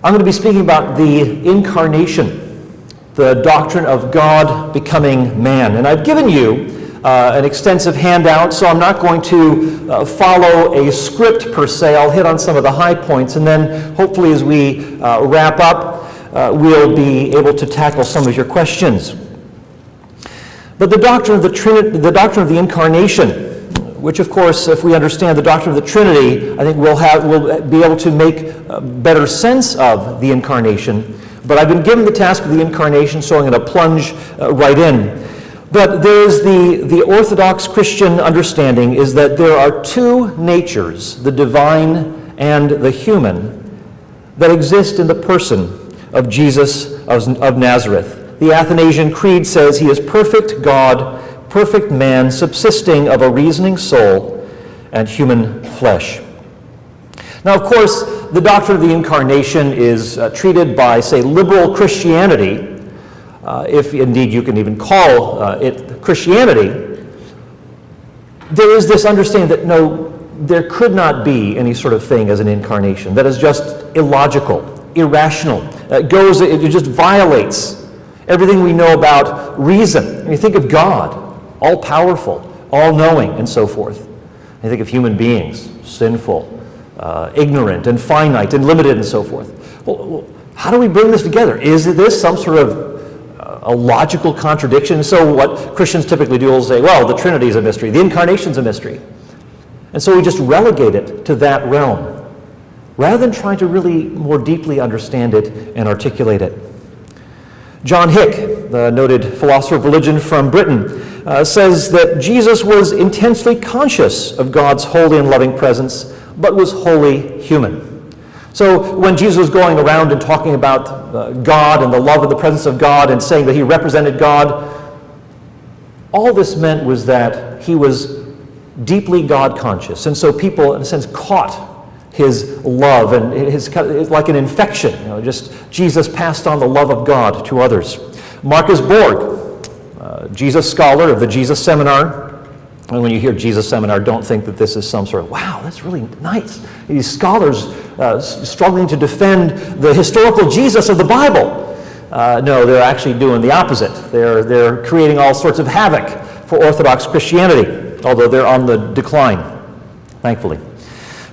I'm going to be speaking about the Incarnation, the doctrine of God becoming man. And I've given you an extensive handout, so I'm not going to follow a script per se. I'll hit on some of the high points, and then hopefully as we wrap up, we'll be able to tackle some of your questions. But the doctrine of the doctrine of the Incarnation, which, of course, if we understand the doctrine of the Trinity, I think we'll be able to make better sense of the Incarnation. But I've been given the task of the Incarnation, so I'm going to plunge right in. But there's the Orthodox Christian understanding is that there are two natures, the divine and the human, that exist in the person of Jesus of Nazareth. The Athanasian Creed says he is perfect God, perfect man, subsisting of a reasoning soul and human flesh. Now, of course, the doctrine of the Incarnation is treated by, say, liberal Christianity, if indeed you can even call it Christianity. There is this understanding that no, there could not be any sort of thing as an incarnation. That is just illogical, irrational. It just violates everything we know about reason. When you think of God, all-powerful, all-knowing, and so forth. You think of human beings, sinful, ignorant, and finite, and limited, and so forth. Well, how do we bring this together? Is this some sort of a logical contradiction? So what Christians typically do is say, well, the Trinity is a mystery, the Incarnation's a mystery. And so we just relegate it to that realm, rather than trying to really more deeply understand it and articulate it. John Hick, the noted philosopher of religion from Britain, says that Jesus was intensely conscious of God's holy and loving presence, but was wholly human. So when Jesus was going around and talking about God and the love and the presence of God and saying that he represented God, all this meant was that he was deeply God conscious. And so people, in a sense, caught his love, and it's like an infection. Just Jesus passed on the love of God to others. Marcus Borg, Jesus scholar of the Jesus Seminar. And when you hear Jesus Seminar, don't think that this is some sort of, wow, that's really nice. These scholars struggling to defend the historical Jesus of the Bible. No, they're actually doing the opposite. They're creating all sorts of havoc for Orthodox Christianity, although they're on the decline, thankfully.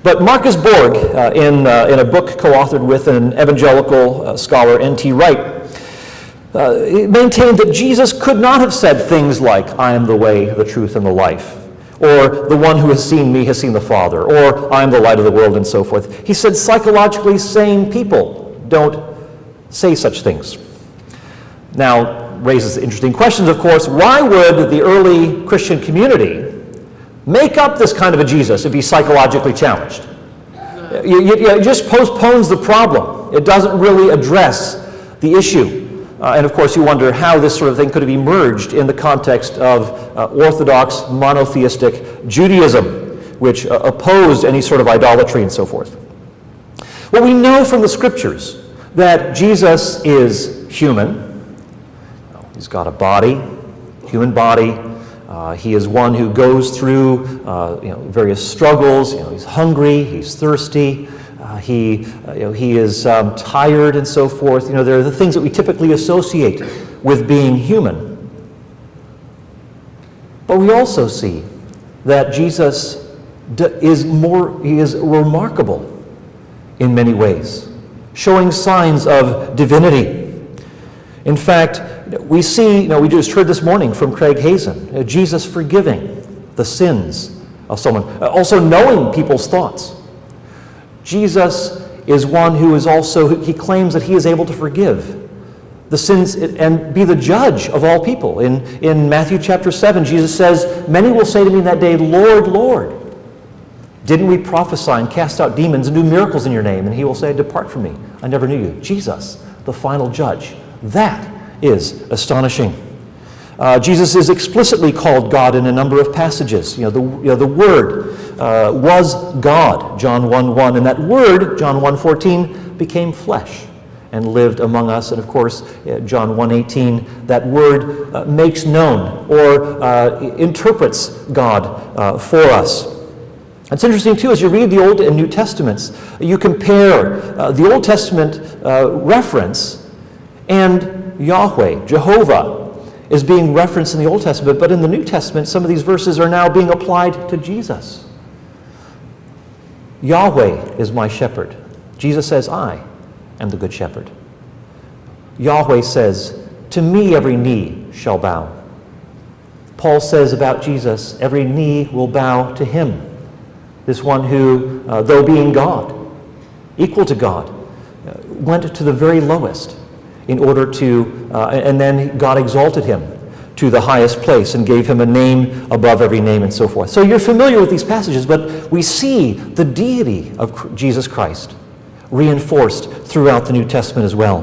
But Marcus Borg, in a book co-authored with an evangelical scholar, N.T. Wright, maintained that Jesus could not have said things like, I am the way, the truth, and the life, or the one who has seen me has seen the Father, or I am the light of the world, and so forth. He said psychologically sane people don't say such things. Now, raises interesting questions, of course. Why would the early Christian community make up this kind of a Jesus if he's psychologically challenged? It just postpones the problem. It doesn't really address the issue. And of course, you wonder how this sort of thing could have emerged in the context of Orthodox monotheistic Judaism, which opposed any sort of idolatry and so forth. Well, we know from the scriptures that Jesus is human. He's got a body, human body. He is one who goes through various struggles. He's hungry, he's thirsty, he is tired and so forth. There are the things that we typically associate with being human. But we also see that Jesus is remarkable in many ways, showing signs of divinity. In fact, we see, we just heard this morning from Craig Hazen, Jesus forgiving the sins of someone, also knowing people's thoughts. Jesus is one who is also, he claims that he is able to forgive the sins and be the judge of all people. In Matthew chapter 7, Jesus says, many will say to me in that day, Lord, Lord, didn't we prophesy and cast out demons and do miracles in your name? And he will say, depart from me, I never knew you. Jesus, the final judge. That is astonishing. Jesus is explicitly called God in a number of passages. The Word was God, John 1:1, and that Word, John 1:14, became flesh and lived among us. And of course, John 1:18, that Word makes known or interprets God for us. It's interesting, too, as you read the Old and New Testaments, you compare the Old Testament reference, and Yahweh, Jehovah, is being referenced in the Old Testament, but in the New Testament, some of these verses are now being applied to Jesus. Yahweh is my shepherd. Jesus says, I am the good shepherd. Yahweh says, to me every knee shall bow. Paul says about Jesus, every knee will bow to him. This one who, though being God, equal to God, went to the very lowest in order to, and then God exalted him to the highest place and gave him a name above every name and so forth. So you're familiar with these passages, but we see the deity of Jesus Christ reinforced throughout the New Testament as well.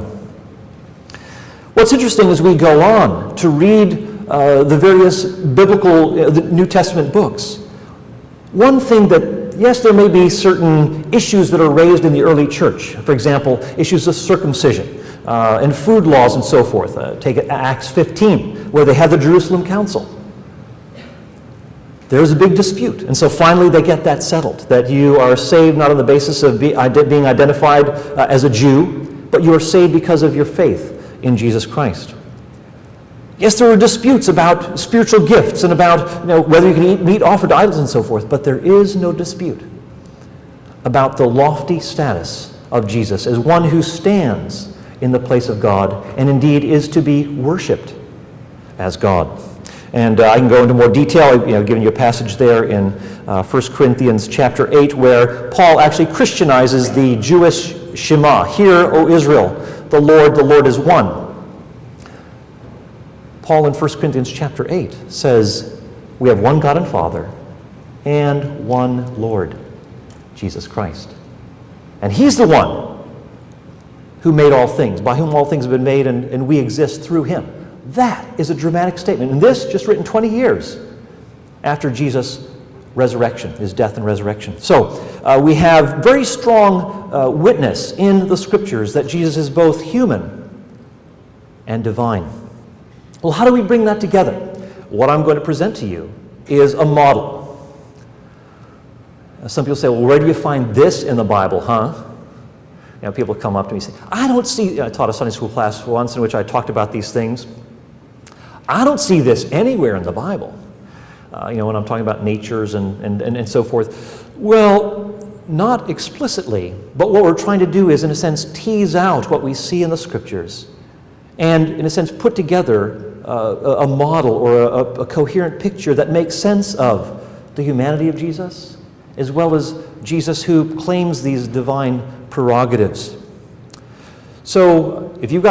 What's interesting as we go on to read the various biblical the New Testament books, one thing that, yes, there may be certain issues that are raised in the early church. For example, issues of circumcision and food laws and so forth. Take Acts 15, where they have the Jerusalem Council. There's a big dispute. And so finally they get that settled, that you are saved not on the basis of being identified as a Jew, but you are saved because of your faith in Jesus Christ. Yes, there are disputes about spiritual gifts and about whether you can eat meat offered to idols and so forth, but there is no dispute about the lofty status of Jesus as one who stands in the place of God and indeed is to be worshipped as God. And I can go into more detail. I've given you a passage there in 1 Corinthians chapter 8 where Paul actually Christianizes the Jewish Shema. Hear, O Israel, the Lord is one. Paul in 1 Corinthians chapter 8 says, we have one God and Father and one Lord, Jesus Christ. And he's the one who made all things, by whom all things have been made, and we exist through him. That is a dramatic statement. And this just written 20 years after Jesus' resurrection, his death and resurrection. So we have very strong witness in the Scriptures that Jesus is both human and divine. Well, how do we bring that together? What I'm going to present to you is a model. Some people say, well, where do you find this in the Bible, huh? People come up to me and say, I don't see, I taught a Sunday school class once in which I talked about these things. I don't see this anywhere in the Bible. When I'm talking about natures and so forth. Well, not explicitly, but what we're trying to do is, in a sense, tease out what we see in the Scriptures and, in a sense, put together a model or a coherent picture that makes sense of the humanity of Jesus, as well as Jesus who claims these divine prerogatives. So, if you've got